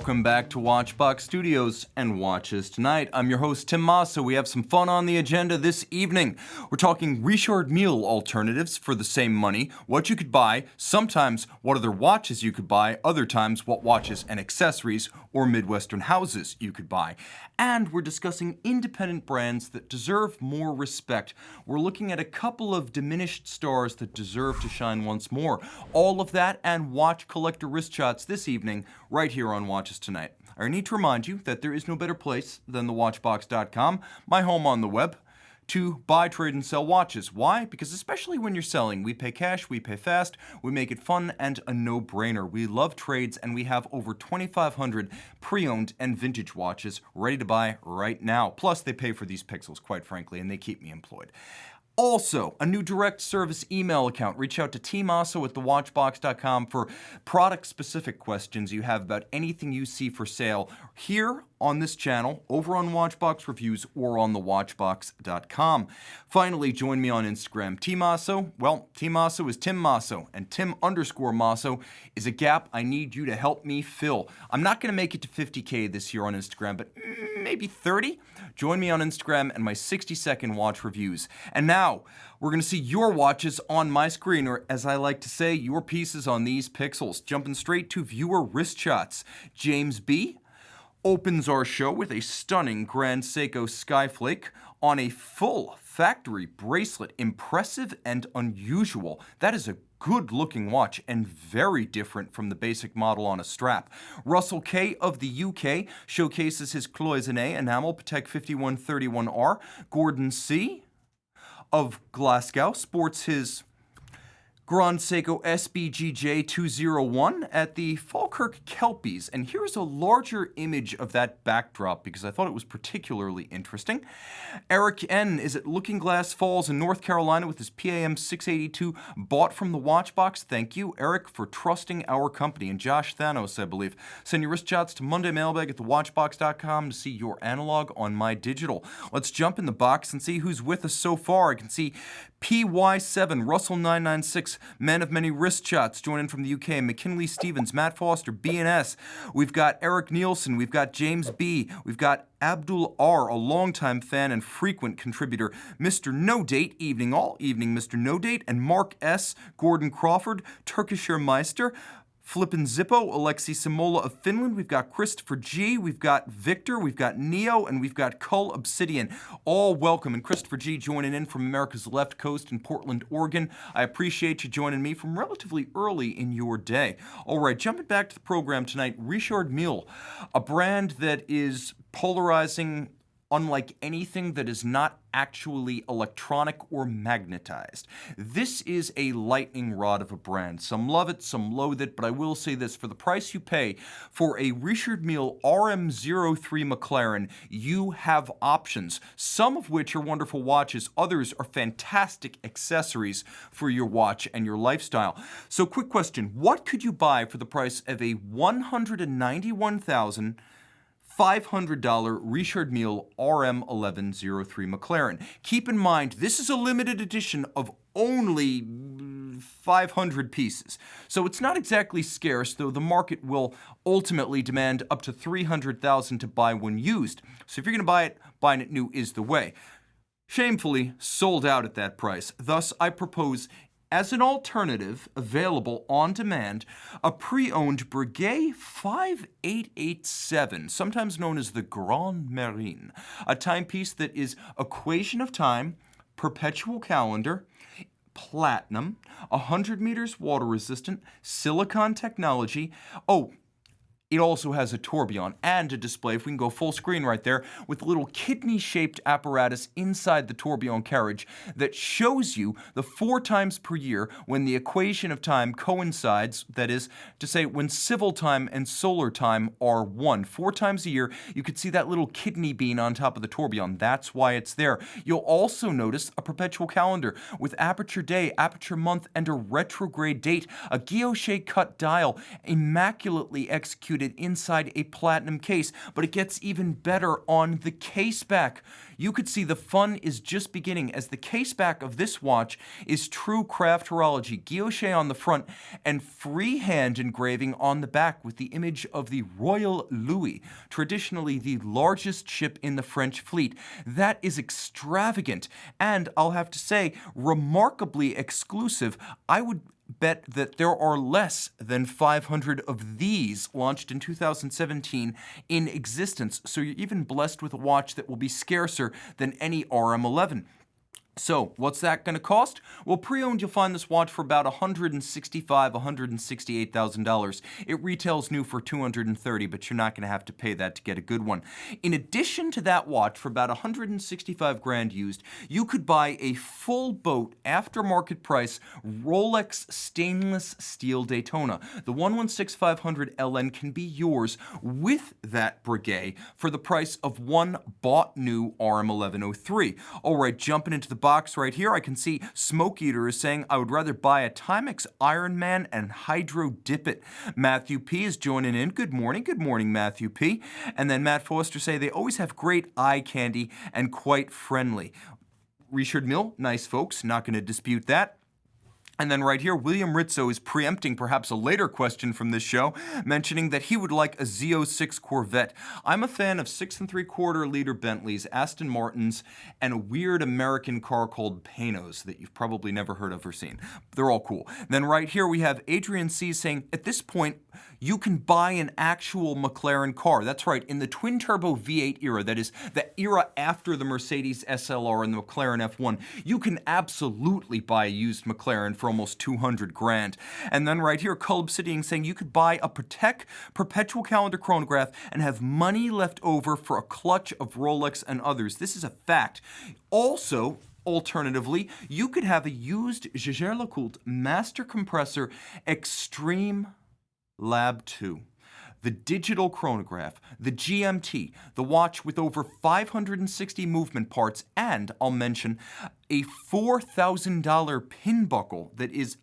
Welcome back to Watchbox Studios and Watches Tonight. I'm your host, Tim Mosso. We have some fun on the agenda this evening. We're talking Richard Mille alternatives for the same money, what you could buy, sometimes what other watches you could buy, other times what watches and accessories or midwestern houses you could buy. And we're discussing independent brands that deserve more respect. We're looking at a couple of diminished stars that deserve to shine once more. All of that and watch collector wrist shots this evening right here on Watches Tonight. I need to remind you that there is no better place than thewatchbox.com, my home on the web, to buy, trade, and sell watches. Why? Because especially when you're selling, we pay cash, we pay fast, we make it fun and a no-brainer. We love trades, and we have over 2,500 pre-owned and vintage watches ready to buy right now. Plus, they pay for these pixels, quite frankly, and they keep me employed. Also, a new direct service email account. Reach out to tmosso@thewatchbox.com for product-specific questions you have about anything you see for sale here on this channel, over on Watchbox Reviews, or on thewatchbox.com. Finally, join me on Instagram. Tmosso, well, Tmosso is Tim Mosso, and Tim_Mosso is a gap I need you to help me fill. I'm not going to make it to 50K this year on Instagram, but maybe 30? Join me on Instagram and my 60-second watch reviews. And now, we're going to see your watches on my screen, or as I like to say, your pieces on these pixels. Jumping straight to viewer wrist shots. James B. opens our show with a stunning Grand Seiko Skyflake on a full factory bracelet. Impressive and unusual. That is a good-looking watch and very different from the basic model on a strap. Russell K. of the UK showcases his Cloisonné enamel Patek 5131R. Gordon C. of Glasgow sports his Grand Seiko SBGJ201 at the Falkirk Kelpies. And here's a larger image of that backdrop because I thought it was particularly interesting. Eric N. is at Looking Glass Falls in North Carolina with his PAM 682 bought from the Watchbox. Thank you, Eric, for trusting our company. And Josh Thanos, I believe. Send your wrist shots to mondaymailbag@thewatchbox.com to see your analog on my digital. Let's jump in the box and see who's with us so far. I can see PY7, Russell 996, Man of Many Wrist Shots, joining from the UK, McKinley Stevens, Matt Foster, BNS. We've got Eric Nielsen, we've got James B, we've got Abdul R, a longtime fan and frequent contributor, Mr. No Date, evening all, evening Mr. No Date, and Mark S, Gordon Crawford, Turkischer Meister, Flippin' Zippo, Alexei Simola of Finland. We've got Christopher G, we've got Victor, we've got Neo, and we've got Cull Obsidian. All welcome. And Christopher G joining in from America's left coast in Portland, Oregon. I appreciate you joining me from relatively early in your day. All right, jumping back to the program tonight, Richard Mille, a brand that is polarizing unlike anything that is not actually electronic or magnetized. This is a lightning rod of a brand. Some love it, some loathe it, but I will say this, for the price you pay for a Richard Mille RM011 Mclaren, you have options, some of which are wonderful watches, others are fantastic accessories for your watch and your lifestyle. So quick question, what could you buy for the price of a $191,500 Richard Mille RM011-03 Mclaren? Keep in mind, this is a limited edition of only 500 pieces. So it's not exactly scarce, though the market will ultimately demand up to $300,000 to buy one used. So if you're going to buy it, buying it new is the way. Shamefully sold out at that price. Thus, I propose as an alternative, available on demand, a pre-owned Breguet 5887, sometimes known as the Grand Marine, a timepiece that is equation of time, perpetual calendar, platinum, 100 meters water resistant, silicon technology. Oh, it also has a tourbillon and a display, if we can go full screen right there, with a little kidney-shaped apparatus inside the tourbillon carriage that shows you the 4 times per year when the equation of time coincides, that is to say when civil time and solar time are 1. 4 times a year, you could see that little kidney bean on top of the tourbillon. That's why it's there. You'll also notice a perpetual calendar with aperture day, aperture month, and a retrograde date, a guilloche cut dial, immaculately executed included inside a platinum case, but it gets even better on the case back. You could see the fun is just beginning, as the case back of this watch is true craft horology, guilloche on the front and freehand engraving on the back with the image of the Royal Louis, traditionally the largest ship in the French fleet. That is extravagant, and I'll have to say, remarkably exclusive. I would bet that there are less than 500 of these launched in 2017 in existence, so you're even blessed with a watch that will be scarcer than any RM11. So, what's that going to cost? Well, pre-owned, you'll find this watch for about $165,000, $168,000. It retails new for $230,000, but you're not going to have to pay that to get a good one. In addition to that watch, for about $165,000 used, you could buy a full boat aftermarket price Rolex stainless steel Daytona. The 116500 LN can be yours with that Breguet for the price of one bought new RM011-03. All right, jumping into the box right here, I can see Smoke Eater is saying, I would rather buy a Timex Ironman and hydro dip it. Matthew P is joining in. Good morning, Matthew P. And then Matt Foster say they always have great eye candy and quite friendly. Richard Mille, nice folks, not going to dispute that. And then right here, William Rizzo is preempting perhaps a later question from this show, mentioning that he would like a Z06 Corvette. I'm a fan of 6 3/4 liter Bentleys, Aston Martins, and a weird American car called Panoz that you've probably never heard of or seen. They're all cool. Then right here we have Adrian C saying, at this point, you can buy an actual McLaren car. That's right, in the twin-turbo V8 era, that is the era after the Mercedes SLR and the McLaren F1, you can absolutely buy a used McLaren for almost $200,000. And then right here, Cull Obsidian saying you could buy a Patek perpetual calendar chronograph and have money left over for a clutch of Rolex and others. This is a fact. Also, alternatively, you could have a used Jaeger-LeCoultre Master Compressor Extreme Lab 2. The digital chronograph, the GMT, the watch with over 560 movement parts, and I'll mention a $4,000 pin buckle that is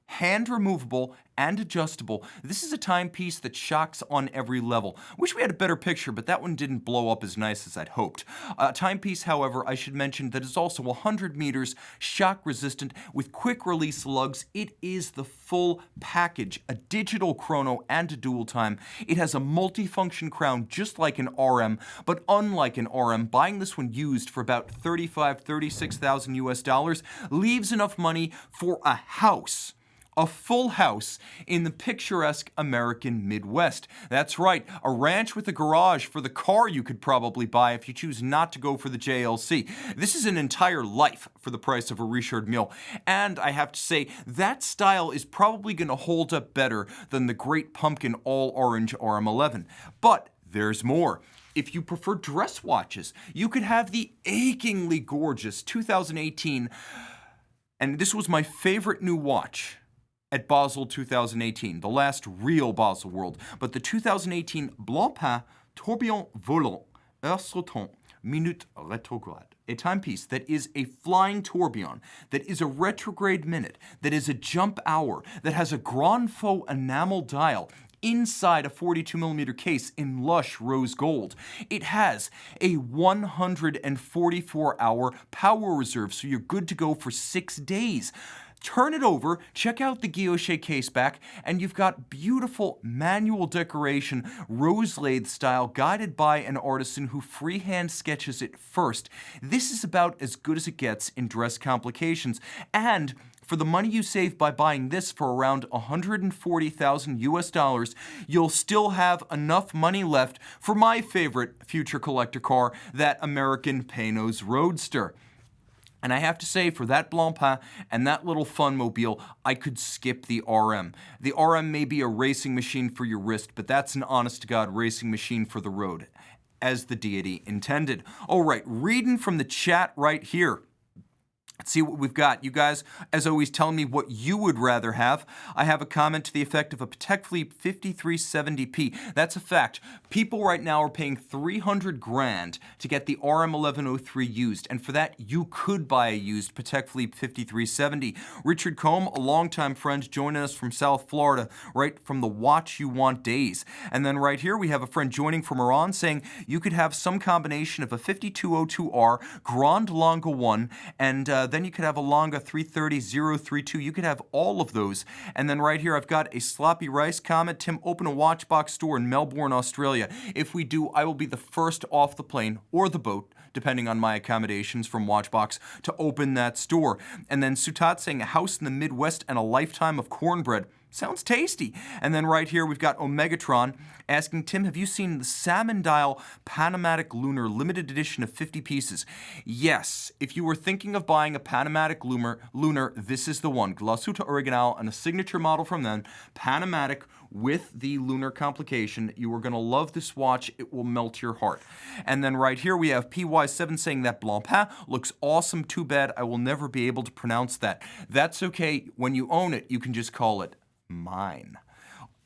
hand removable and adjustable. This is a timepiece that shocks on every level. Wish we had a better picture, but that one didn't blow up as nice as I'd hoped. A timepiece, however, I should mention that is also 100 meters, shock resistant, with quick release lugs. It is the full package, a digital chrono and a dual time. It has a multifunction crown just like an RM, but unlike an RM, buying this one used for about $36,000 US leaves enough money for a house. A full house in the picturesque American Midwest. That's right, a ranch with a garage for the car you could probably buy if you choose not to go for the JLC. This is an entire life for the price of a Richard Mille. And I have to say, that style is probably going to hold up better than the Great Pumpkin all-orange RM11. But there's more. If you prefer dress watches, you could have the achingly gorgeous 2018, and this was my favorite new watch at Basel 2018, the last real Basel World, but the 2018 Blancpain Tourbillon Volant Heure Sautante Minute Retrograde, a timepiece that is a flying tourbillon, that is a retrograde minute, that is a jump hour, that has a grand faux enamel dial inside a 42mm case in lush rose gold. It has a 144-hour power reserve, so you're good to go for 6 days. Turn it over, check out the guilloche case back, and you've got beautiful manual decoration, rose lathe style, guided by an artisan who freehand sketches it first. This is about as good as it gets in dress complications. And for the money you save by buying this for around $140,000 US, you'll still have enough money left for my favorite future collector car, that American Panoz Roadster. And I have to say, for that Blancpain and that little fun mobile, I could skip the RM. The RM may be a racing machine for your wrist, but that's an honest-to-God racing machine for the road, as the deity intended. All right, reading from the chat right here. Let's see what we've got. You guys, as always, telling me what you would rather have. I have a comment to the effect of a Patek Philippe 5370P. That's a fact. People right now are paying $300 grand to get the RM011-03 used, and for that, you could buy a used Patek Philippe 5370. Richard Combe, a longtime friend, joining us from South Florida, right from the Watch You Want days. And then right here, we have a friend joining from Iran saying you could have some combination of a 5202R, Grand Longa 1, and then you could have a Longa 330-032. You could have all of those. And then right here, I've got a Sloppy Rice comment. Tim, open a Watchbox store in Melbourne, Australia. If we do, I will be the first off the plane or the boat, depending on my accommodations from Watchbox, to open that store. And then Sutat saying a house in the Midwest and a lifetime of cornbread. Sounds tasty. And then right here, we've got Omegatron asking, Tim, have you seen the Salmon Dial Panamatic Lunar limited edition of 50 pieces? Yes. If you were thinking of buying a Panamatic Lunar, this is the one. Glasuta Original and a signature model from them, Panamatic with the lunar complication. You are going to love this watch. It will melt your heart. And then right here, we have PY7 saying that Blancpain looks awesome. Too bad I will never be able to pronounce that. That's okay. When you own it, you can just call it mine.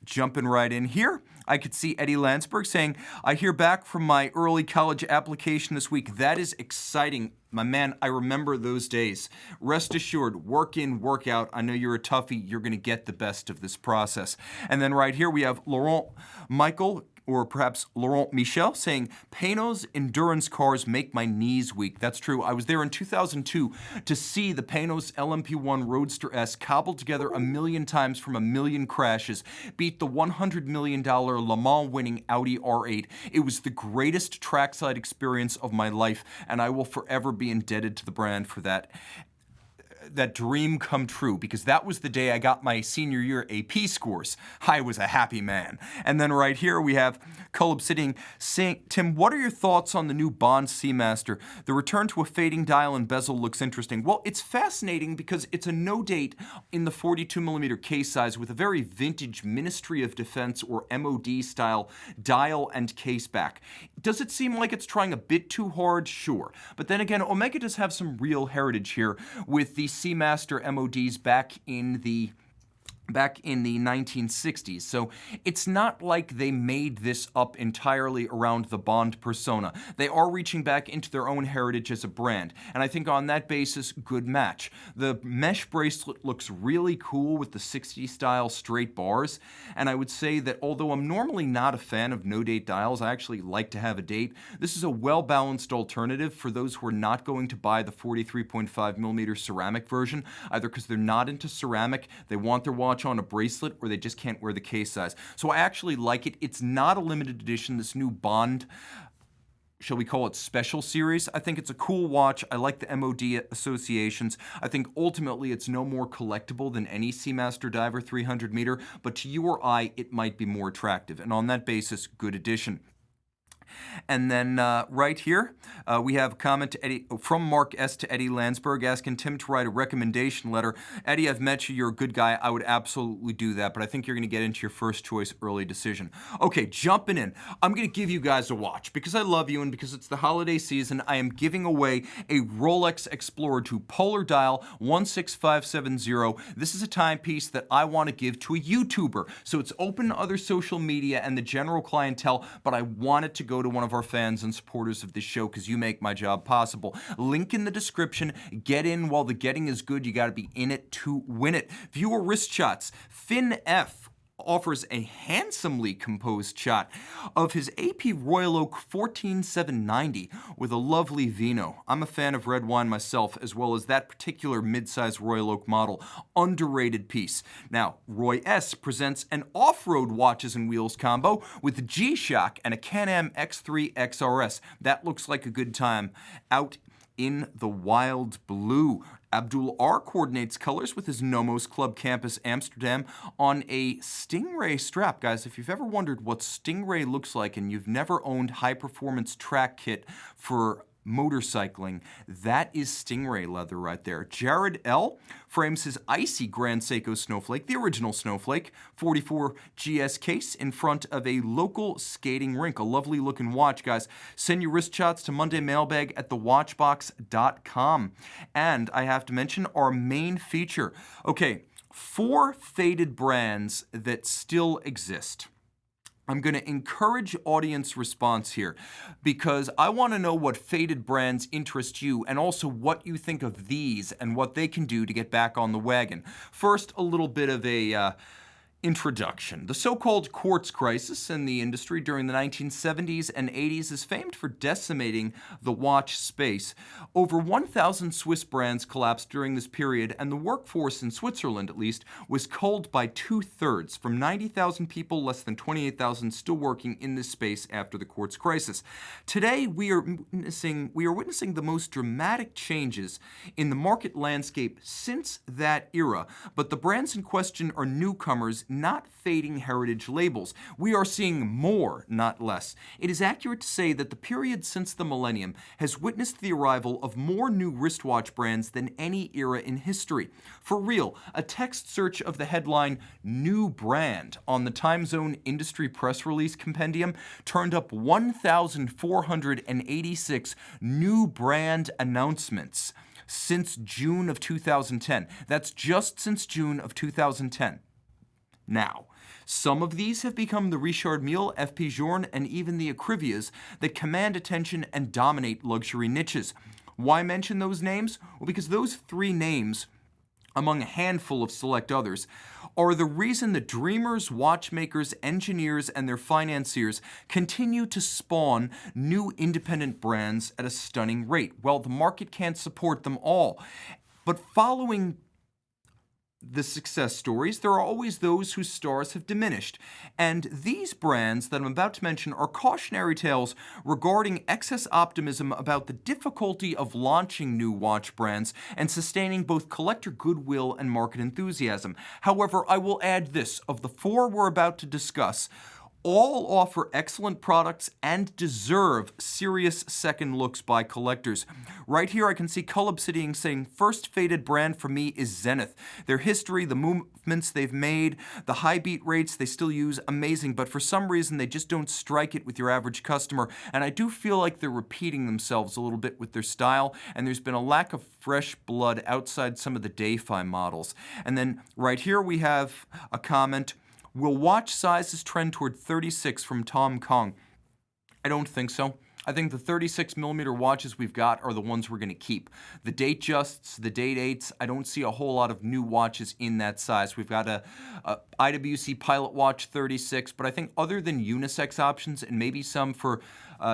Jumping right in here, I could see Eddie Landsberg saying, I hear back from my early college application this week. That is exciting. My man, I remember those days. Rest assured, work in, work out. I know you're a toughie. You're going to get the best of this process. And then right here, we have Laurent Michael, or perhaps Laurent Michel, saying, Panoz endurance cars make my knees weak. That's true. I was there in 2002 to see the Panoz LMP1 Roadster S cobbled together a million times from a million crashes, beat the $100 million Le Mans winning Audi R8. It was the greatest trackside experience of my life, and I will forever be indebted to the brand for that dream come true, because that was the day I got my senior year AP scores. I was a happy man. And then right here we have Cull Obsidian saying, Tim, what are your thoughts on the new Bond Seamaster? The return to a fading dial and bezel looks interesting. Well, it's fascinating because it's a no date in the 42mm case size with a very vintage Ministry of Defense or MOD style dial and case back. Does it seem like it's trying a bit too hard? Sure. But then again, Omega does have some real heritage here with the Seamaster MODs back in the 1960s. So it's not like they made this up entirely around the Bond persona. They are reaching back into their own heritage as a brand. And I think on that basis, good match. The mesh bracelet looks really cool with the 60s style straight bars. And I would say that although I'm normally not a fan of no-date dials, I actually like to have a date. This is a well-balanced alternative for those who are not going to buy the 43.5mm ceramic version, either because they're not into ceramic, they want their watch on a bracelet, or they just can't wear the case size. So I actually like it. It's not a limited edition, this new Bond, shall we call it special series. I think it's a cool watch. I like the MOD associations. I think ultimately it's no more collectible than any Seamaster Diver 300 meter, but to you or I, it might be more attractive. And on that basis, good addition. And then right here, we have a comment to Eddie, from Mark S. to Eddie Landsberg asking Tim to write a recommendation letter. Eddie, I've met you. You're a good guy. I would absolutely do that, but I think you're going to get into your first choice early decision. Okay, jumping in. I'm going to give you guys a watch because I love you and because it's the holiday season. I am giving away a Rolex Explorer 2 Polar Dial 16570. This is a timepiece that I want to give to a YouTuber. So it's open to other social media and the general clientele, but I want it to go to one of our fans and supporters of this show because you make my job possible. Link in the description. Get in while the getting is good. You got to be in it to win it. Viewer wrist shots. Finn F offers a handsomely composed shot of his AP Royal Oak 14790 with a lovely vino. I'm a fan of red wine myself, as well as that particular mid-size Royal Oak model. Underrated piece. Now, Roy S presents an off-road watches and wheels combo with a G-Shock and a Can-Am X3 XRS. That looks like a good time out in the wild blue. Abdul R coordinates colors with his Nomos Club Campus Amsterdam on a Stingray strap. Guys, if you've ever wondered what Stingray looks like and you've never owned high-performance track kit for motorcycling. That is Stingray leather right there. Jared L. frames his icy Grand Seiko Snowflake, the original Snowflake, 44 GS case in front of a local skating rink. A lovely looking watch, guys. Send your wrist shots to mondaymailbag@thewatchbox.com. And I have to mention our main feature. Okay, 4 faded brands that still exist. I'm going to encourage audience response here because I want to know what faded brands interest you and also what you think of these and what they can do to get back on the wagon. First, a little bit of a introduction. The so-called Quartz Crisis in the industry during the 1970s and 80s is famed for decimating the watch space. Over 1,000 Swiss brands collapsed during this period, and the workforce in Switzerland, at least, was culled by 2/3. From 90,000 people, less than 28,000 still working in this space after the Quartz Crisis. Today, we are witnessing the most dramatic changes in the market landscape since that era, but the brands in question are newcomers, not fading heritage labels. We are seeing more, not less. It is accurate to say that the period since the millennium has witnessed the arrival of more new wristwatch brands than any era in history. For real, a text search of the headline "New Brand" on the Time Zone Industry Press Release Compendium turned up 1,486 new brand announcements since June of 2010. That's just since June of 2010. Now, some of these have become the Richard Mille, FP Journe, and even the Acrivias that command attention and dominate luxury niches. Why mention those names? Well, because those 3 names, among a handful of select others, are the reason that dreamers, watchmakers, engineers, and their financiers continue to spawn new independent brands at a stunning rate. Well, the market can't support them all. But following the success stories, there are always those whose stars have diminished. And these brands that I'm about to mention are cautionary tales regarding excess optimism about the difficulty of launching new watch brands and sustaining both collector goodwill and market enthusiasm. However, I will add this: of the 4 we're about to discuss, all offer excellent products and deserve serious second looks by collectors. Right here I can see Cull Obsidian saying, "First faded brand for me is Zenith. Their history, the movements they've made, the high beat rates they still use, amazing, but for some reason they just don't strike it with your average customer, and I do feel like they're repeating themselves a little bit with their style, and there's been a lack of fresh blood outside some of the Dayfi models." And then right here we have a comment: "Will watch sizes trend toward 36 from Tom Kong?" I don't think so. I think the 36mm watches we've got are the ones we're going to keep. The Date Justs, the Date 8s, I don't see a whole lot of new watches in that size. We've got a IWC Pilot Watch 36, but I think other than unisex options and maybe some for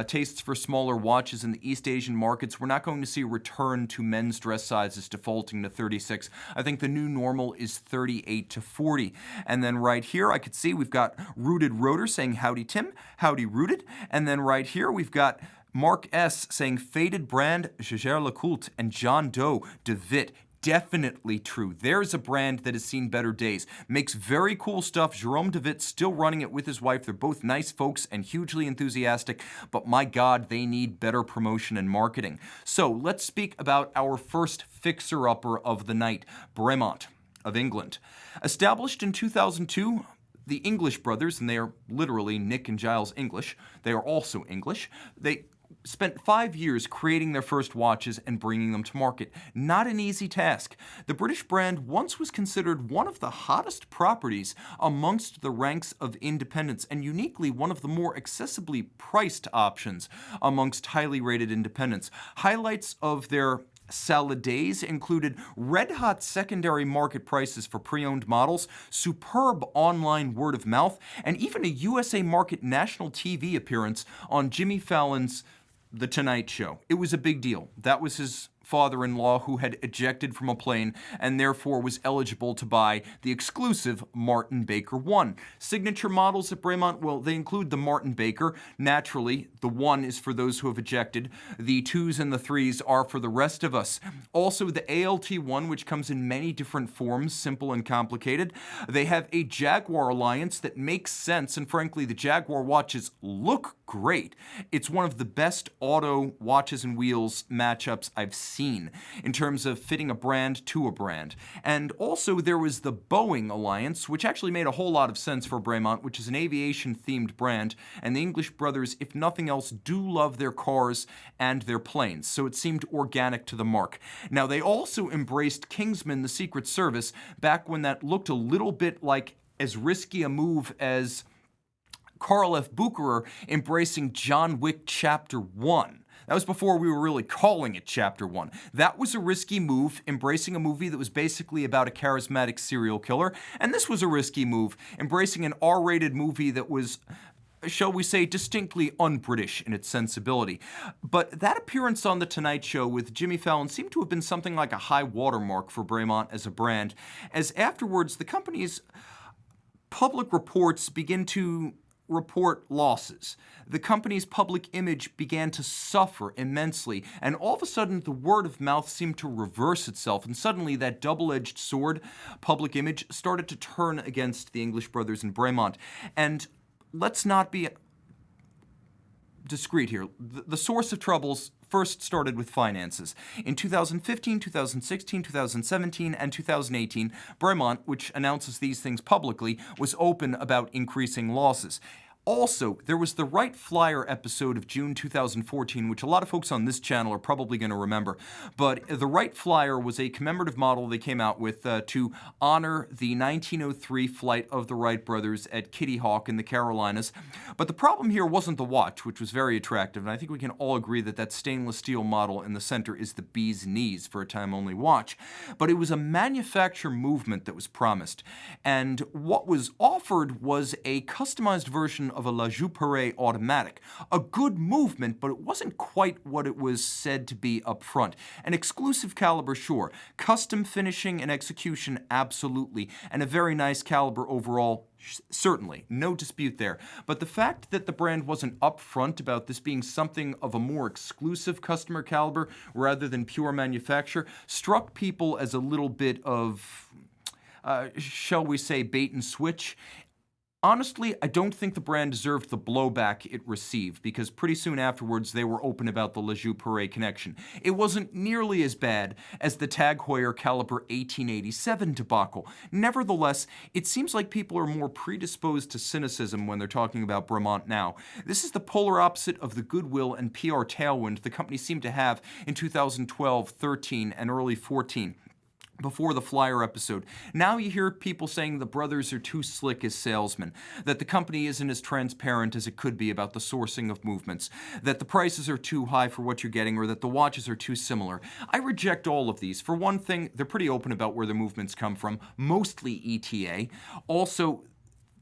tastes for smaller watches in the East Asian markets, we're not going to see a return to men's dress sizes defaulting to 36. I think the new normal is 38 to 40. And then right here I could see we've got Rooted Rotor saying, "Howdy Tim, howdy Rooted." And then right here we've got Mark S. saying, "Faded brand Jaeger-LeCoultre," and John Doe DeVitt. Definitely true. There's a brand that has seen better days. Makes very cool stuff. Jerome DeVitt still running it with his wife. They're both nice folks and hugely enthusiastic, but my God, they need better promotion and marketing. So let's speak about our first fixer-upper of the night, Bremont of England. Established in 2002, the English brothers, and they are literally Nick and Giles English, they are also English, they spent 5 years creating their first watches and bringing them to market. Not an easy task. The British brand once was considered one of the hottest properties amongst the ranks of independents, and uniquely one of the more accessibly priced options amongst highly rated independents. Highlights of their salad days included red-hot secondary market prices for pre-owned models, superb online word of mouth, and even a USA Market national TV appearance on Jimmy Fallon's The Tonight Show. It was a big deal. That was his father-in-law who had ejected from a plane and therefore was eligible to buy the exclusive Martin Baker 1. Signature models at Bremont, well, they include the Martin Baker. Naturally, the 1 is for those who have ejected. The 2s and the 3s are for the rest of us. Also, the ALT1, which comes in many different forms, simple and complicated. They have a Jaguar alliance that makes sense, and frankly, the Jaguar watches look great. It's one of the best auto watches and wheels matchups I've seen in terms of fitting a brand to a brand. And also there was the Boeing alliance, which actually made a whole lot of sense for Bremont, which is an aviation-themed brand, and the English brothers, if nothing else, do love their cars and their planes, so it seemed organic to the mark. Now, they also embraced Kingsman, the Secret Service, back when that looked a little bit like as risky a move as Karl F. Bucherer embracing John Wick Chapter 1. That was before we were really calling it Chapter 1. That was a risky move, embracing a movie that was basically about a charismatic serial killer. And this was a risky move, embracing an R-rated movie that was, shall we say, distinctly un-British in its sensibility. But that appearance on The Tonight Show with Jimmy Fallon seemed to have been something like a high watermark for Bremont as a brand, as afterwards the company's public reports begin to report losses. The company's public image began to suffer immensely, and all of a sudden the word of mouth seemed to reverse itself, and suddenly that double-edged sword public image started to turn against the English brothers in Bremont. And let's not be discreet here. The source of troubles first started with finances. In 2015, 2016, 2017, and 2018, Bremont, which announces these things publicly, was open about increasing losses. Also, there was the Wright Flyer episode of June 2014, which a lot of folks on this channel are probably going to remember. But the Wright Flyer was a commemorative model they came out with to honor the 1903 flight of the Wright brothers at Kitty Hawk in the Carolinas. But the problem here wasn't the watch, which was very attractive, and I think we can all agree that that stainless steel model in the center is the bee's knees for a time-only watch. But it was a manufacture movement that was promised, and what was offered was a customized version of a La Joux-Perret automatic. A good movement, but it wasn't quite what it was said to be up front. An exclusive caliber, sure. Custom finishing and execution, absolutely. And a very nice caliber overall, certainly. No dispute there. But the fact that the brand wasn't upfront about this being something of a more exclusive customer caliber rather than pure manufacture struck people as a little bit of, shall we say, bait and switch. Honestly, I don't think the brand deserved the blowback it received, because pretty soon afterwards they were open about the La Joux-Perret connection. It wasn't nearly as bad as the Tag Heuer caliber 1887 debacle. Nevertheless, it seems like people are more predisposed to cynicism when they're talking about Bremont now. This is the polar opposite of the goodwill and PR tailwind the company seemed to have in 2012, 13, and early 14. Before the Flyer episode. Now you hear people saying the brothers are too slick as salesmen, that the company isn't as transparent as it could be about the sourcing of movements, that the prices are too high for what you're getting, or that the watches are too similar. I reject all of these. For one thing, they're pretty open about where the movements come from, mostly ETA. Also,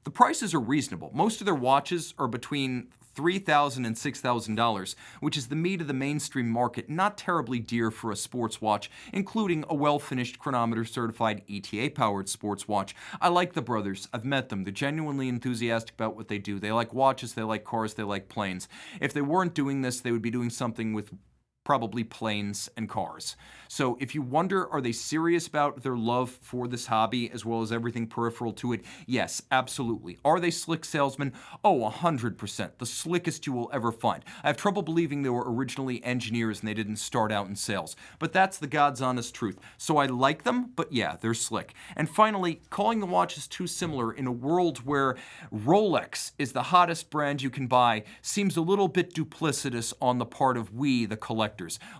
the prices are reasonable. Most of their watches are between $3,000 and $6,000, which is the meat of the mainstream market, not terribly dear for a sports watch, including a well-finished chronometer-certified ETA-powered sports watch. I like the brothers. I've met them. They're genuinely enthusiastic about what they do. They like watches, they like cars, they like planes. If they weren't doing this, they would be doing something with probably planes and cars. So if you wonder, are they serious about their love for this hobby as well as everything peripheral to it? Yes, absolutely. Are they slick salesmen? Oh, 100%. The slickest you will ever find. I have trouble believing they were originally engineers and they didn't start out in sales. But that's the God's honest truth. So I like them, but yeah, they're slick. And finally, calling the watches too similar in a world where Rolex is the hottest brand you can buy seems a little bit duplicitous on the part of we, the collectors.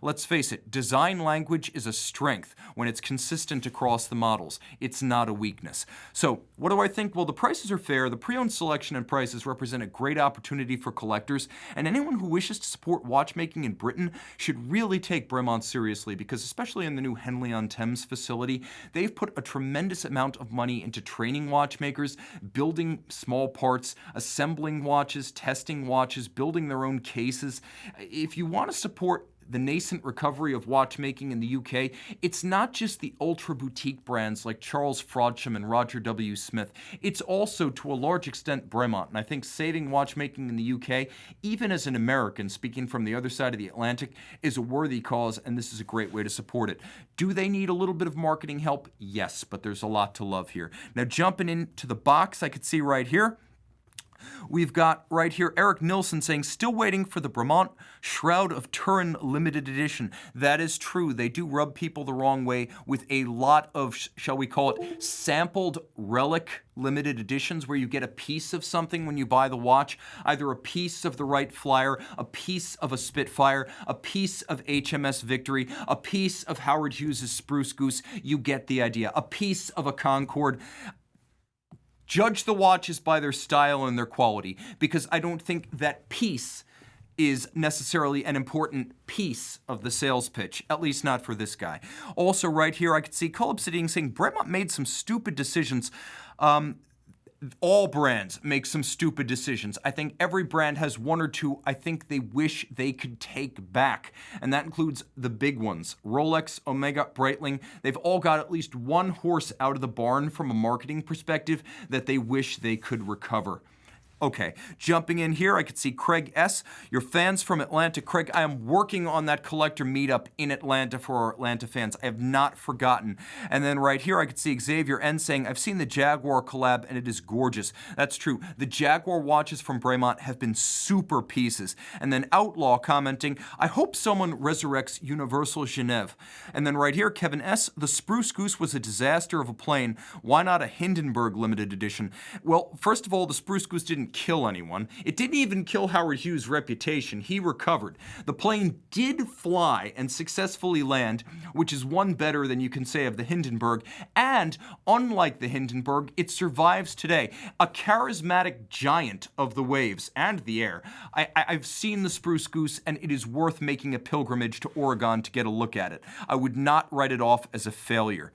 Let's face it, design language is a strength when it's consistent across the models. It's not a weakness. So, what do I think? Well, the prices are fair. The pre-owned selection and prices represent a great opportunity for collectors, and anyone who wishes to support watchmaking in Britain should really take Bremont seriously, because especially in the new Henley-on-Thames facility, they've put a tremendous amount of money into training watchmakers, building small parts, assembling watches, testing watches, building their own cases. If you want to support the nascent recovery of watchmaking in the UK, it's not just the ultra boutique brands like Charles Frodsham and Roger W. Smith. It's also, to a large extent, Bremont. And I think saving watchmaking in the UK, even as an American speaking from the other side of the Atlantic, is a worthy cause, and this is a great way to support it. Do they need a little bit of marketing help? Yes, but there's a lot to love here. Now, jumping into the box, I could see right here, we've got right here Eric Nilsson saying, still waiting for the Bremont Shroud of Turin limited edition. That is true. They do rub people the wrong way with a lot of, shall we call it, sampled relic limited editions where you get a piece of something when you buy the watch, either a piece of the Wright Flyer, a piece of a Spitfire, a piece of HMS Victory, a piece of Howard Hughes' Spruce Goose. You get the idea. A piece of a Concorde. Judge the watches by their style and their quality, because I don't think that piece is necessarily an important piece of the sales pitch, at least not for this guy. Also right here, I could see Cull Obsidian saying Bremont made some stupid decisions. All brands make some stupid decisions. I think every brand has one or two I think they wish they could take back, and that includes the big ones. Rolex, Omega, Breitling, they've all got at least one horse out of the barn from a marketing perspective that they wish they could recover. Okay, jumping in here, I could see Craig S. Your fans from Atlanta. Craig, I am working on that collector meetup in Atlanta for our Atlanta fans. I have not forgotten. And then right here, I could see Xavier N. saying, I've seen the Jaguar collab and it is gorgeous. That's true. The Jaguar watches from Bremont have been super pieces. And then Outlaw commenting, I hope someone resurrects Universal Genève. And then right here, Kevin S. The Spruce Goose was a disaster of a plane. Why not a Hindenburg limited edition? Well, first of all, the Spruce Goose didn't kill anyone. It didn't even kill Howard Hughes' reputation. He recovered. The plane did fly and successfully land, which is one better than you can say of the Hindenburg. And unlike the Hindenburg, it survives today. A charismatic giant of the waves and the air. I've seen the Spruce Goose, and it is worth making a pilgrimage to Oregon to get a look at it. I would not write it off as a failure.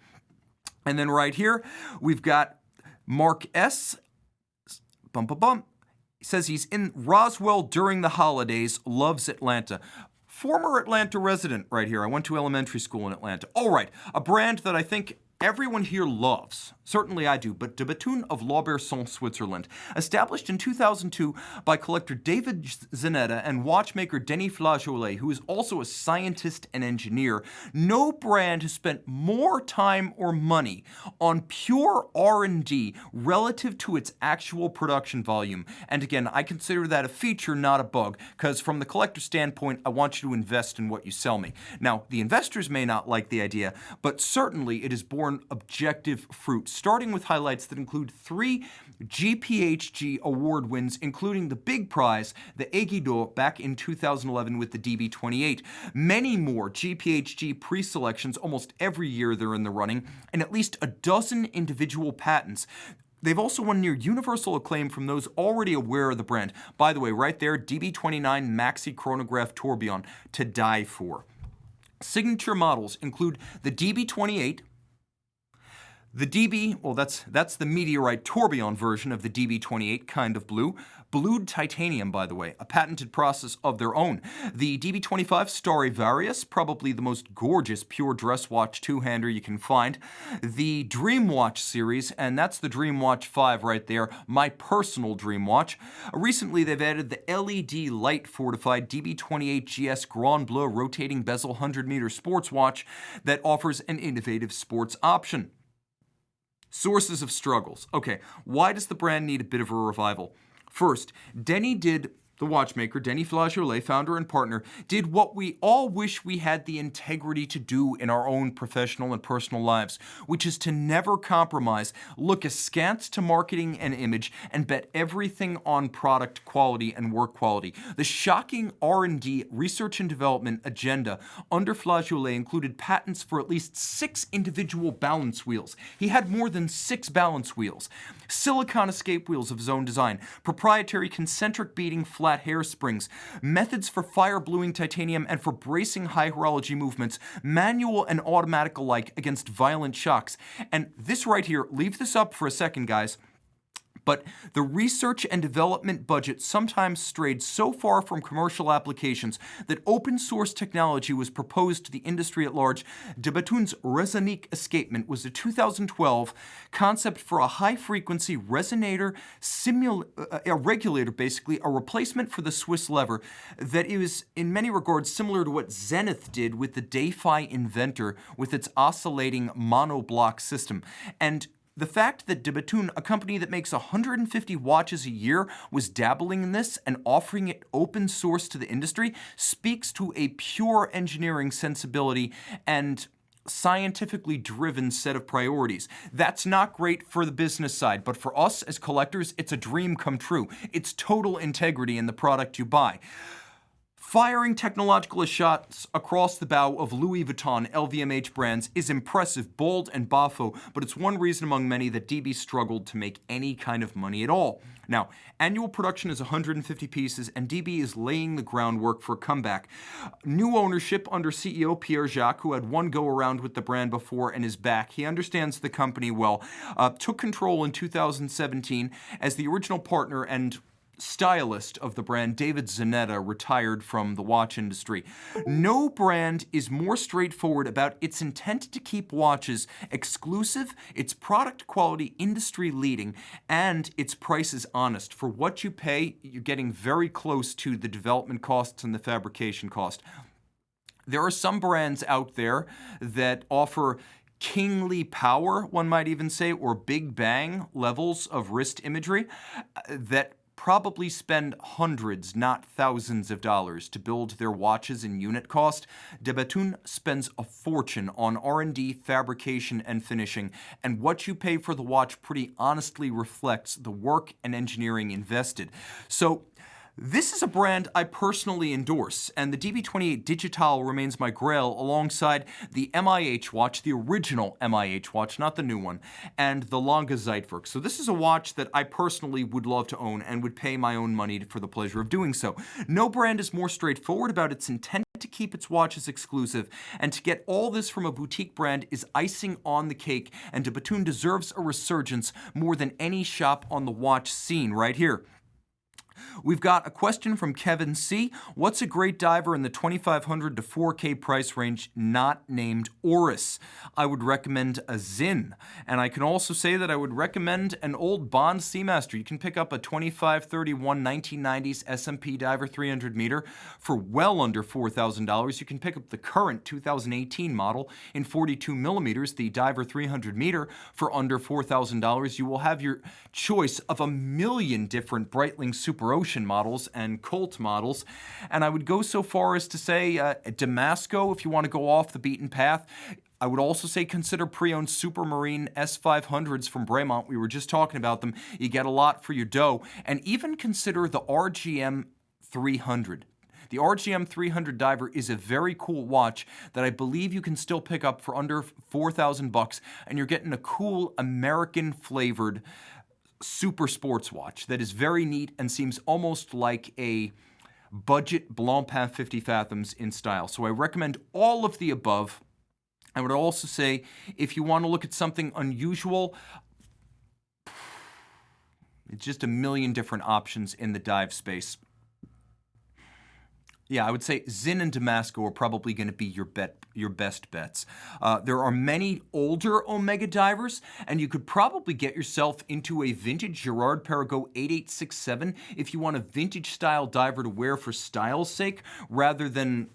And then right here, we've got Mark S. He says he's in Roswell during the holidays, loves Atlanta. Former Atlanta resident right here. I went to elementary school in Atlanta. All right, a brand that I think everyone here loves. Certainly I do, but De Bethune of Lauberson, Switzerland. Established in 2002 by collector David Zanetta and watchmaker Denis Flageolet, who is also a scientist and engineer, no brand has spent more time or money on pure R&D relative to its actual production volume. And again, I consider that a feature, not a bug, because from the collector standpoint, I want you to invest in what you sell me. Now, the investors may not like the idea, but certainly it is borne objective fruit, starting with highlights that include 3 GPHG award wins, including the big prize, the Aiguille d'Or, back in 2011 with the DB28. Many more GPHG pre-selections almost every year they're in the running, and at least a dozen individual patents. They've also won near universal acclaim from those already aware of the brand. By the way, right there, DB29 Maxi Chronograph Tourbillon, to die for. Signature models include the DB28, the DB, well, that's the Meteorite Tourbillon version of the DB28, kind of blue. Blued titanium, by the way, a patented process of their own. The DB25 Stradivarius, probably the most gorgeous pure dress watch two-hander you can find. The Dream Watch series, and that's the Dream Watch 5 right there, my personal dream watch. Recently, they've added the LED light-fortified DB28 GS Grand Bleu rotating bezel 100-meter sports watch that offers an innovative sports option. Sources of struggles. Okay, why does the brand need a bit of a revival? First, the watchmaker, Denis Flageolet, founder and partner, did what we all wish we had the integrity to do in our own professional and personal lives, which is to never compromise, look askance to marketing and image, and bet everything on product quality and work quality. The shocking R&D, research and development agenda under Flageolet included patents for at least 6 individual balance wheels. He had more than 6 balance wheels. Silicon escape wheels of his own design, proprietary concentric beating flat hair springs, methods for fire bluing titanium and for bracing high horology movements, manual and automatic alike against violent shocks. And this right here, leave this up for a second, guys. But the research and development budget sometimes strayed so far from commercial applications that open source technology was proposed to the industry at large. De Bethun's Resonique escapement was a 2012 concept for a high-frequency resonator a regulator, basically, a replacement for the Swiss lever that is, in many regards, similar to what Zenith did with the Day-Fi Inventor with its oscillating monoblock system. And the fact that De Bethune, a company that makes 150 watches a year, was dabbling in this and offering it open source to the industry speaks to a pure engineering sensibility and scientifically driven set of priorities. That's not great for the business side, but for us as collectors, it's a dream come true. It's total integrity in the product you buy. Firing technological shots across the bow of Louis Vuitton LVMH brands is impressive, bold, and boffo, but it's one reason among many that DB struggled to make any kind of money at all. Now, annual production is 150 pieces, and DB is laying the groundwork for a comeback. New ownership under CEO Pierre Jacques, who had one go-around with the brand before and is back. He understands the company well, took control in 2017 as the original partner and stylist of the brand, David Zanetta, retired from the watch industry. No brand is more straightforward about its intent to keep watches exclusive, its product quality industry leading, and its prices honest. For what you pay, you're getting very close to the development costs and the fabrication cost. There are some brands out there that offer kingly power, one might even say, or big bang levels of wrist imagery that probably spend hundreds, not thousands of dollars to build their watches in unit cost. De Bethune spends a fortune on R&D, fabrication, and finishing, and what you pay for the watch pretty honestly reflects the work and engineering invested. So this is a brand I personally endorse, and the DB28 Digital remains my grail alongside the MIH watch, the original MIH watch, not the new one, and the Lange Zeitwerk. So this is a watch that I personally would love to own and would pay my own money for the pleasure of doing so. No brand is more straightforward about its intent to keep its watches exclusive, and to get all this from a boutique brand is icing on the cake, and De Bethune deserves a resurgence more than any shop on the watch scene right here. We've got a question from Kevin C. What's a great diver in the $2,500 to $4K price range not named Oris? I would recommend a Zinn. And I can also say that I would recommend an old Bond Seamaster. You can pick up a 2531 1990s SMP Diver 300 meter for well under $4,000. You can pick up the current 2018 model in 42 millimeters, the Diver 300 meter, for under $4,000. You will have your choice of a million different Breitling Super Ocean models and Colt models, and I would go so far as to say Damasco if you want to go off the beaten path. I would also say consider pre-owned Supermarine S500s from Bremont. We were just talking about them. You get a lot for your dough. And even consider the RGM 300. The RGM 300 Diver is a very cool watch that I believe you can still pick up for under $4,000, and you're getting a cool American-flavored super sports watch that is very neat and seems almost like a budget Blancpain 50 Fathoms in style. So I recommend all of the above. I would also say if you want to look at something unusual, it's just a million different options in the dive space. Yeah, I would say Zinn and Damasco are probably going to be your best bets. There are many older Omega divers, and you could probably get yourself into a vintage Girard-Perregaux 8867 if you want a vintage-style diver to wear for style's sake, rather than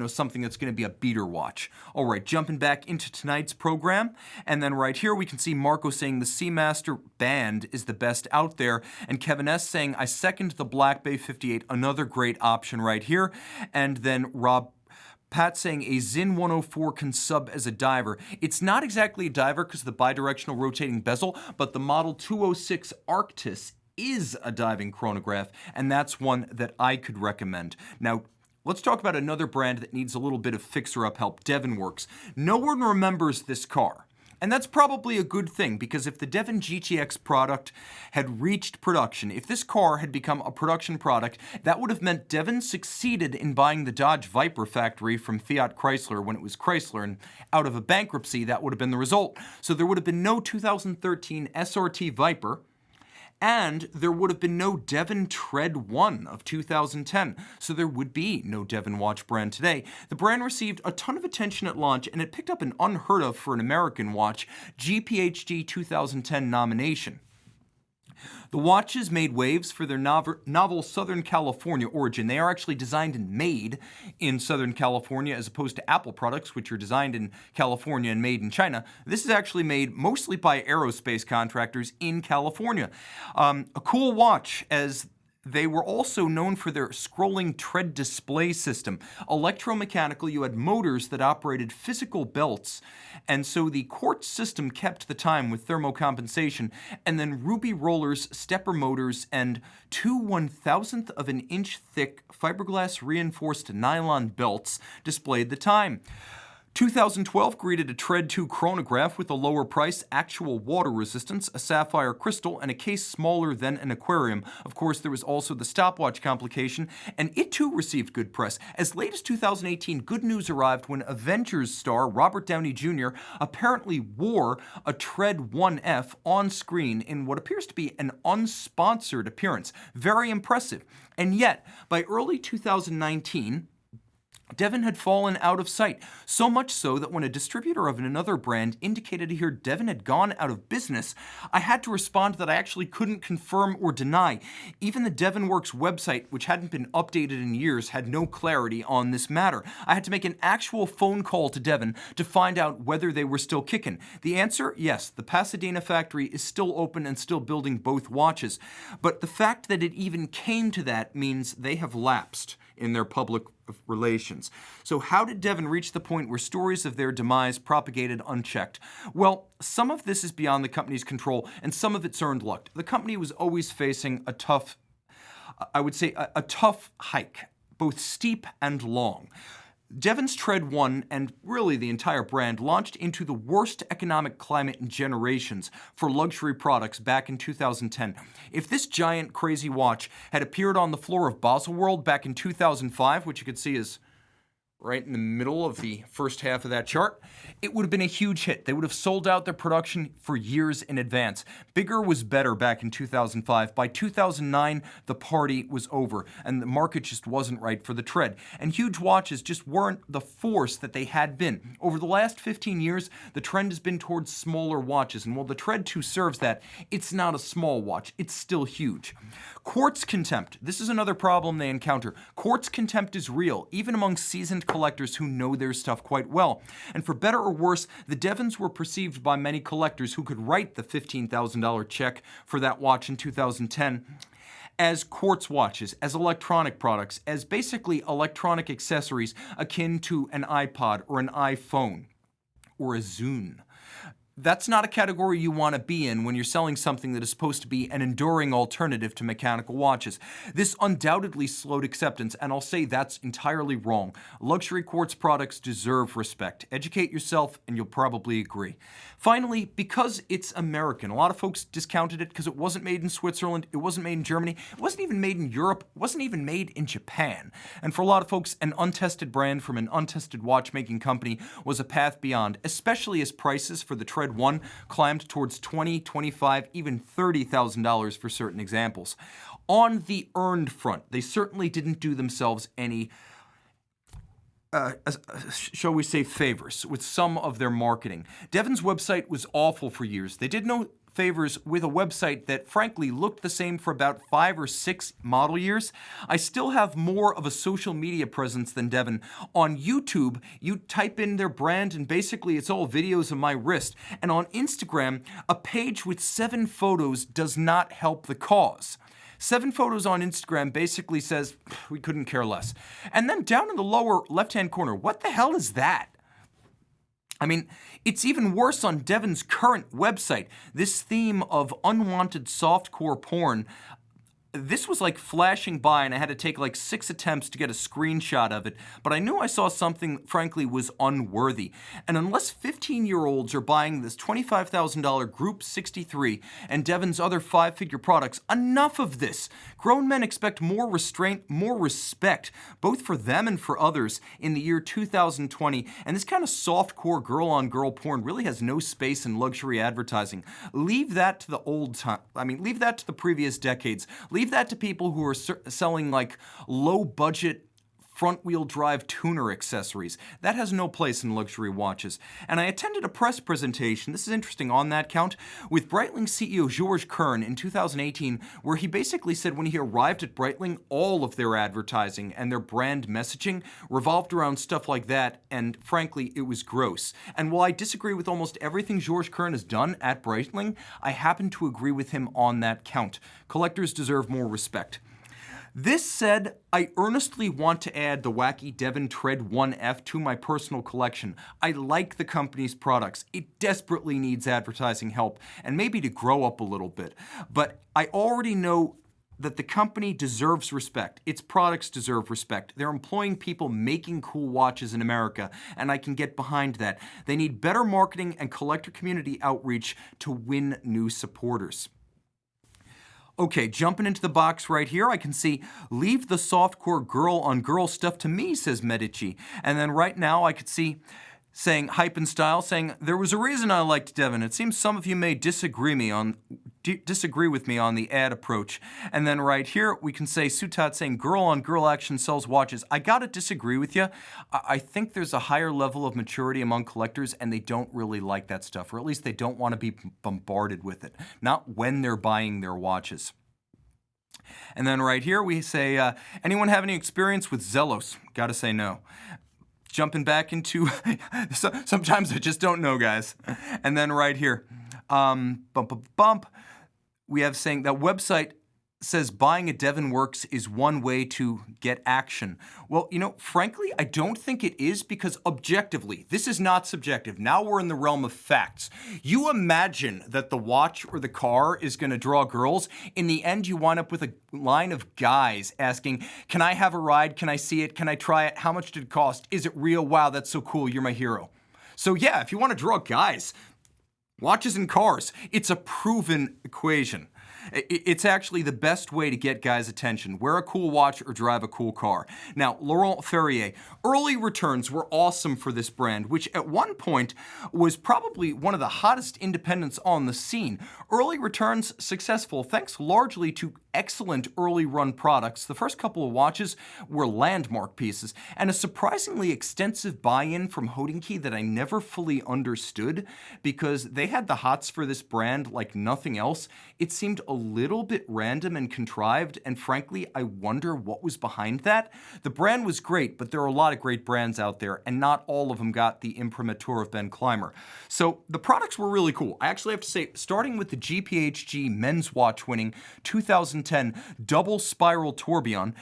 something that's going to be a beater watch. All right, jumping back into tonight's program, and then right here we can see Marco saying the Seamaster band is the best out there, and Kevin S. saying, I second the Black Bay 58, another great option right here, and then Pat saying a Zinn 104 can sub as a diver. It's not exactly a diver because of the bidirectional rotating bezel, but the Model 206 Arctis is a diving chronograph, and that's one that I could recommend. Now, let's talk about another brand that needs a little bit of fixer-up help, Devon Works. No one remembers this car, and that's probably a good thing, because if the Devon GTX product had reached production, if this car had become a production product, that would have meant Devon succeeded in buying the Dodge Viper factory from Fiat Chrysler when it was Chrysler, and out of a bankruptcy, that would have been the result. So there would have been no 2013 SRT Viper, And there would have been no Devon Tread 1 of 2010, so there would be no Devon watch brand today. The brand received a ton of attention at launch, and it picked up an unheard of for an American watch GPHG 2010 nomination. The watches made waves for their novel Southern California origin. They are actually designed and made in Southern California as opposed to Apple products, which are designed in California and made in China. This is actually made mostly by aerospace contractors in California. A cool watch, as they were also known for their scrolling tread display system. Electromechanical, you had motors that operated physical belts, and so the Quartz system kept the time with thermocompensation, and then ruby rollers, stepper motors, and 2/1000th of an inch thick fiberglass reinforced nylon belts displayed the time. 2012 greeted a Tread 2 chronograph with a lower price, actual water resistance, a sapphire crystal, and a case smaller than an aquarium. Of course, there was also the stopwatch complication, and it too received good press. As late as 2018, good news arrived when Avengers star Robert Downey Jr. apparently wore a Tread 1F on screen in what appears to be an unsponsored appearance. Very impressive. And yet, by early 2019, Devon had fallen out of sight, so much so that when a distributor of another brand indicated here Devon had gone out of business, I had to respond that I actually couldn't confirm or deny. Even the DevonWorks website, which hadn't been updated in years, had no clarity on this matter. I had to make an actual phone call to Devon to find out whether they were still kicking. The answer, yes, the Pasadena factory is still open and still building both watches. But the fact that it even came to that means they have lapsed in their public relations. So how did Devon reach the point where stories of their demise propagated unchecked? Well, some of this is beyond the company's control, and some of it's earned luck. The company was always facing a tough, I would say, a tough hike, both steep and long. Devon's Tread 1, and really the entire brand, launched into the worst economic climate in generations for luxury products back in 2010. If this giant, crazy watch had appeared on the floor of Baselworld back in 2005, which you could see is right in the middle of the first half of that chart, it would have been a huge hit. They would have sold out their production for years in advance. Bigger was better back in 2005. By 2009, the party was over, and the market just wasn't right for the Tread. And huge watches just weren't the force that they had been. Over the last 15 years, the trend has been towards smaller watches, and while the Tread 2 serves that, it's not a small watch. It's still huge. Quartz contempt. This is another problem they encounter. Quartz contempt is real, even among seasoned collectors who know their stuff quite well. And for better or worse, the Devons were perceived by many collectors who could write the $15,000 check for that watch in 2010 as quartz watches, as electronic products, as basically electronic accessories akin to an iPod or an iPhone or a Zune. That's not a category you want to be in when you're selling something that is supposed to be an enduring alternative to mechanical watches. This undoubtedly slowed acceptance, and I'll say that's entirely wrong. Luxury quartz products deserve respect. Educate yourself, and you'll probably agree. Finally, because it's American, a lot of folks discounted it because it wasn't made in Switzerland, it wasn't made in Germany, it wasn't even made in Europe, it wasn't even made in Japan. And for a lot of folks, an untested brand from an untested watchmaking company was a path beyond, especially as prices for the Tread 1 climbed towards $20,000, $25,000, even $30,000 for certain examples. On the earned front, they certainly didn't do themselves any shall we say, favors with some of their marketing. Devon's website was awful for years. They did no favors with a website that frankly looked the same for about 5 or 6 model years. I still have more of a social media presence than Devon. On YouTube, you type in their brand and basically it's all videos of my wrist. And on Instagram, a page with 7 photos does not help the cause. 7 photos on Instagram basically says, we couldn't care less. And then down in the lower left-hand corner, what the hell is that? I mean, it's even worse on Devon's current website. This theme of unwanted softcore porn, this was like flashing by, and I had to take like 6 attempts to get a screenshot of it, but I knew I saw something, frankly, was unworthy. And unless 15-year-olds are buying this $25,000 Group 63 and Devon's other 5-figure products, enough of this. Grown men expect more restraint, more respect, both for them and for others in the year 2020, and this kind of softcore girl-on-girl porn really has no space in luxury advertising. Leave that to the old time. Leave that to the previous decades. Leave that to people who are selling like low-budget front-wheel drive tuner accessories. That has no place in luxury watches. And I attended a press presentation, this is interesting on that count, with Breitling CEO Georges Kern in 2018, where he basically said when he arrived at Breitling, all of their advertising and their brand messaging revolved around stuff like that, and frankly, it was gross. And while I disagree with almost everything Georges Kern has done at Breitling, I happen to agree with him on that count. Collectors deserve more respect. This said, I earnestly want to add the wacky Devon Tread 1F to my personal collection. I like the company's products. It desperately needs advertising help and maybe to grow up a little bit. But I already know that the company deserves respect. Its products deserve respect. They're employing people making cool watches in America, and I can get behind that. They need better marketing and collector community outreach to win new supporters. Okay, jumping into the box right here, I can see, leave the softcore girl-on-girl stuff to me, says Medici. And then right now I could see saying, Hype and Style, saying, there was a reason I liked Devon. It seems some of you may disagree with me on the ad approach. And then right here, we can say, Sautante saying, girl-on-girl action sells watches. I gotta disagree with you. I think there's a higher level of maturity among collectors, and they don't really like that stuff, or at least they don't want to be bombarded with it. Not when they're buying their watches. And then right here, we say, anyone have any experience with Zelos? Gotta say no. Jumping back into, sometimes I just don't know, guys. And then right here, we have saying that website says buying a Devon Works is one way to get action. Well, you know, frankly, I don't think it is, because objectively, this is not subjective. Now we're in the realm of facts. You imagine that the watch or the car is going to draw girls. In the end, you wind up with a line of guys asking, can I have a ride? Can I see it? Can I try it? How much did it cost? Is it real? Wow, that's so cool. You're my hero. So yeah, if you want to draw guys, watches and cars, it's a proven equation. It's actually the best way to get guys' attention. Wear a cool watch or drive a cool car. Now, Laurent Ferrier. Early returns were awesome for this brand, which at one point was probably one of the hottest independents on the scene. Early returns successful thanks largely to excellent early run products. The first couple of watches were landmark pieces, and a surprisingly extensive buy-in from Hodinkee that I never fully understood, because they had the hots for this brand like nothing else. It seemed a little bit random and contrived, and frankly, I wonder what was behind that. The brand was great, but there are a lot of great brands out there, and not all of them got the imprimatur of Ben Clymer. So the products were really cool. I actually have to say, starting with the GPHG men's watch winning 2010 double spiral tourbillon,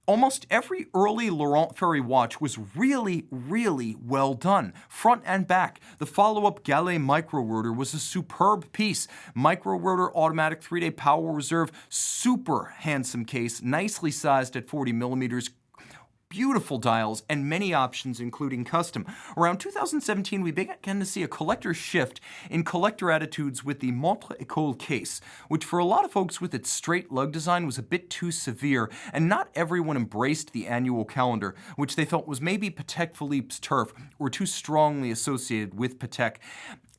almost every early Laurent Ferrier watch was really, really well done, front and back. The follow-up Gallet micro rotor was a superb piece. Micro rotor automatic 3-day power reserve, super handsome case, nicely sized at 40 millimeters. Beautiful dials and many options, including custom. Around 2017, we began to see a collector shift in collector attitudes with the Montre École case, which for a lot of folks with its straight lug design was a bit too severe, and not everyone embraced the annual calendar, which they felt was maybe Patek Philippe's turf or too strongly associated with Patek.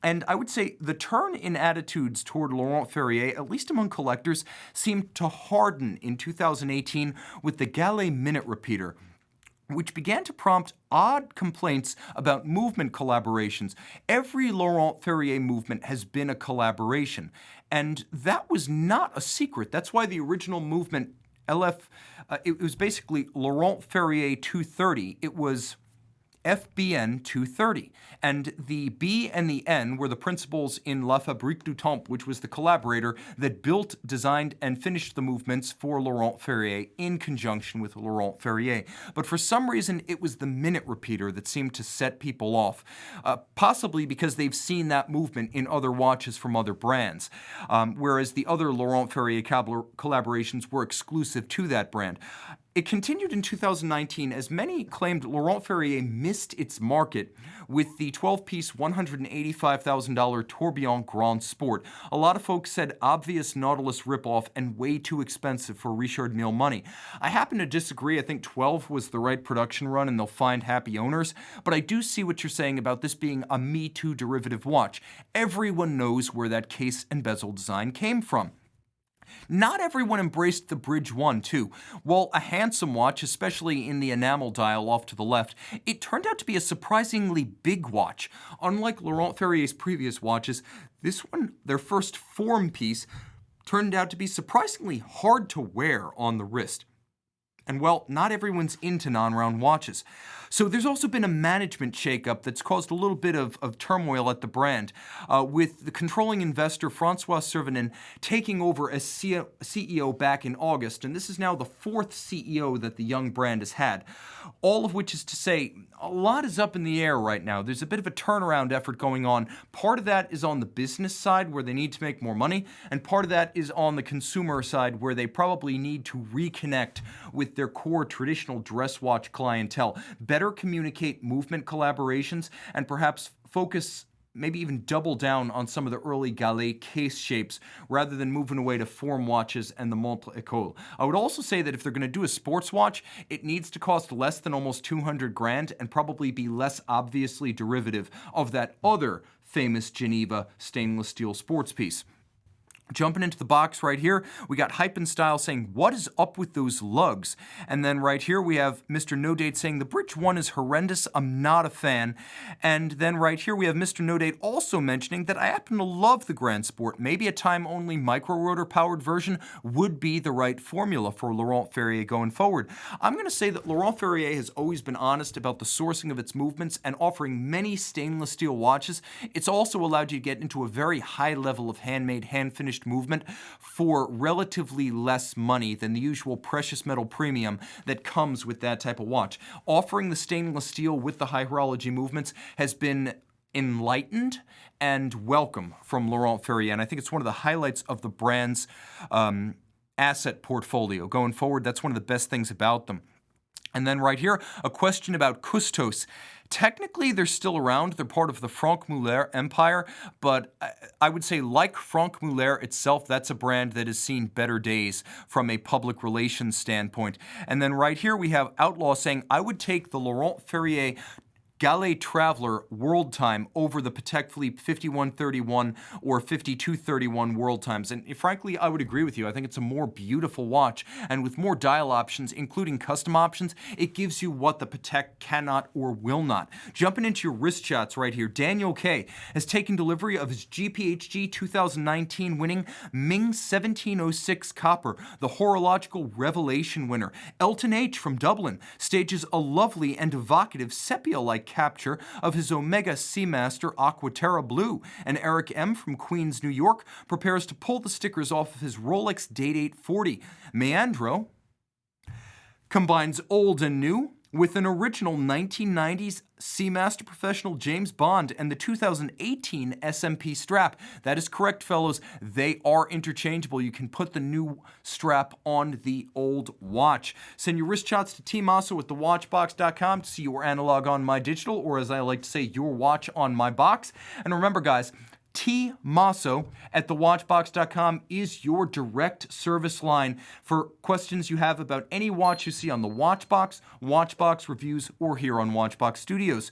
And I would say the turn in attitudes toward Laurent Ferrier, at least among collectors, seemed to harden in 2018 with the Gallet Minute Repeater, which began to prompt odd complaints about movement collaborations. Every Laurent Ferrier movement has been a collaboration, and that was not a secret. That's why the original movement, it was basically Laurent Ferrier 230. It was FBN 230. And the B and the N were the principals in La Fabrique du Temps, which was the collaborator that built, designed, and finished the movements for Laurent Ferrier in conjunction with Laurent Ferrier. But for some reason, it was the minute repeater that seemed to set people off, possibly because they've seen that movement in other watches from other brands, whereas the other Laurent Ferrier collaborations were exclusive to that brand. It continued in 2019 as many claimed Laurent Ferrier missed its market with the 12-piece $185,000 Tourbillon Grand Sport. A lot of folks said obvious Nautilus ripoff and way too expensive for Richard Mille money. I happen to disagree. I think 12 was the right production run and they'll find happy owners, but I do see what you're saying about this being a Me Too derivative watch. Everyone knows where that case and bezel design came from. Not everyone embraced the Bridge 1, too. While a handsome watch, especially in the enamel dial off to the left, it turned out to be a surprisingly big watch. Unlike Laurent Ferrier's previous watches, this one, their first form piece, turned out to be surprisingly hard to wear on the wrist. And well, not everyone's into non-round watches. So there's also been a management shakeup that's caused a little bit of turmoil at the brand, with the controlling investor Francois Servanin taking over as CEO back in August, and this is now the fourth CEO that the young brand has had. All of which is to say, a lot is up in the air right now. There's a bit of a turnaround effort going on. Part of that is on the business side where they need to make more money, and part of that is on the consumer side where they probably need to reconnect with their core traditional dress watch clientele, better communicate movement collaborations, and perhaps focus, maybe even double down on some of the early Galet case shapes rather than moving away to form watches and the montre école. I would also say that if they're going to do a sports watch, it needs to cost less than almost 200 grand and probably be less obviously derivative of that other famous Geneva stainless steel sports piece. Jumping into the box right here, we got Hype and Style saying, what is up with those lugs? And then right here we have Mr. No Date saying, the Bridge 1 is horrendous, I'm not a fan. And then right here we have Mr. No Date also mentioning that I happen to love the Grand Sport. Maybe a time-only micro-rotor powered version would be the right formula for Laurent Ferrier going forward. I'm going to say that Laurent Ferrier has always been honest about the sourcing of its movements and offering many stainless steel watches. It's also allowed you to get into a very high level of handmade, hand-finished movement for relatively less money than the usual precious metal premium that comes with that type of watch. Offering the stainless steel with the high horology movements has been enlightened and welcome from Laurent Ferrier, and I think it's one of the highlights of the brand's asset portfolio. Going forward, that's one of the best things about them. And then right here, a question about Custos. Technically, they're still around. They're part of the Franck Muller empire, but I would say like Franck Muller itself, that's a brand that has seen better days from a public relations standpoint. And then right here, we have Outlaw saying, I would take the Laurent Ferrier Galet Traveler World Time over the Patek Philippe 5131 or 5231 World Times. And frankly, I would agree with you. I think it's a more beautiful watch, and with more dial options, including custom options, it gives you what the Patek cannot or will not. Jumping into your wrist shots right here, Daniel K. has taken delivery of his GPHG 2019 winning Ming 1706 Copper, the horological revelation winner. Elton H. from Dublin stages a lovely and evocative sepia-like capture of his Omega Seamaster Aquaterra Blue, and Eric M. from Queens, New York prepares to pull the stickers off of his Rolex Date 40. Meandro combines old and new with an original 1990s Seamaster Professional James Bond and the 2018 SMP strap. That is correct, fellows. They are interchangeable. You can put the new strap on the old watch. Send your wrist shots to tmosso at thewatchbox.com to see your analog on my digital, or as I like to say, your watch on my box. And remember, guys, tmosso at thewatchbox.com is your direct service line for questions you have about any watch you see on the Watchbox, Watchbox Reviews, or here on Watchbox Studios.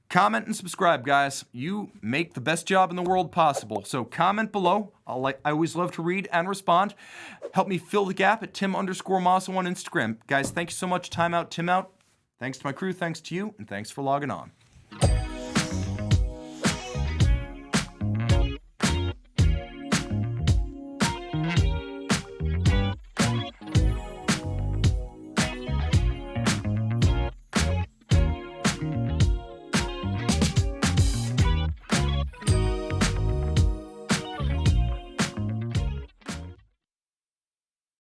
Comment and subscribe, guys. You make the best job in the world possible. So comment below. I always love to read and respond. Help me fill the gap at Tim_Mosso on Instagram. Guys, thank you so much. Time out, Tim out. Thanks to my crew, thanks to you, and thanks for logging on.